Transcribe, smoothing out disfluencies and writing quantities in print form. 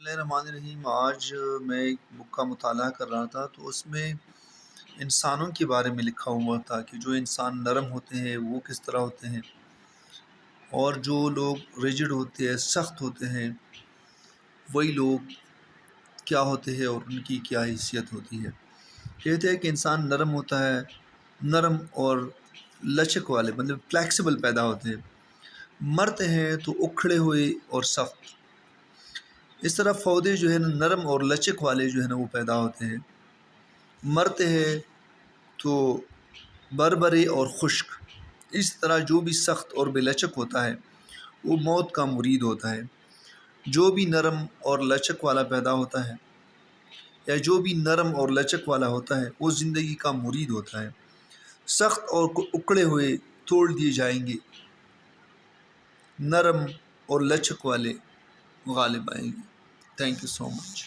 بسم اللہ الرحمن الرحیم۔ آج میں ایک بک کا مطالعہ کر رہا تھا تو اس میں انسانوں کے بارے میں لکھا ہوا تھا کہ جو انسان نرم ہوتے ہیں وہ کس طرح ہوتے ہیں، اور جو لوگ ریجڈ ہوتے ہیں، سخت ہوتے ہیں، وہی لوگ کیا ہوتے ہیں اور ان کی کیا حیثیت ہوتی ہے۔ کہتے ہیں کہ انسان نرم ہوتا ہے، نرم اور لچک والے مطلب فلیکسیبل پیدا ہوتے ہیں، مرتے ہیں تو اکھڑے ہوئے اور سخت۔ اس طرح پودے جو ہے نا نرم اور لچک والے جو ہے نا وہ پیدا ہوتے ہیں، مرتے ہیں تو بربرے اور خشک۔ اس طرح جو بھی سخت اور بے لچک ہوتا ہے وہ موت کا مرید ہوتا ہے، جو بھی نرم اور لچک والا پیدا ہوتا ہے یا جو بھی نرم اور لچک والا ہوتا ہے وہ زندگی کا مرید ہوتا ہے۔ سخت اور اکڑے ہوئے توڑ دیے جائیں گے، نرم اور لچک والے غالب آئیں گے۔ Thank you so much.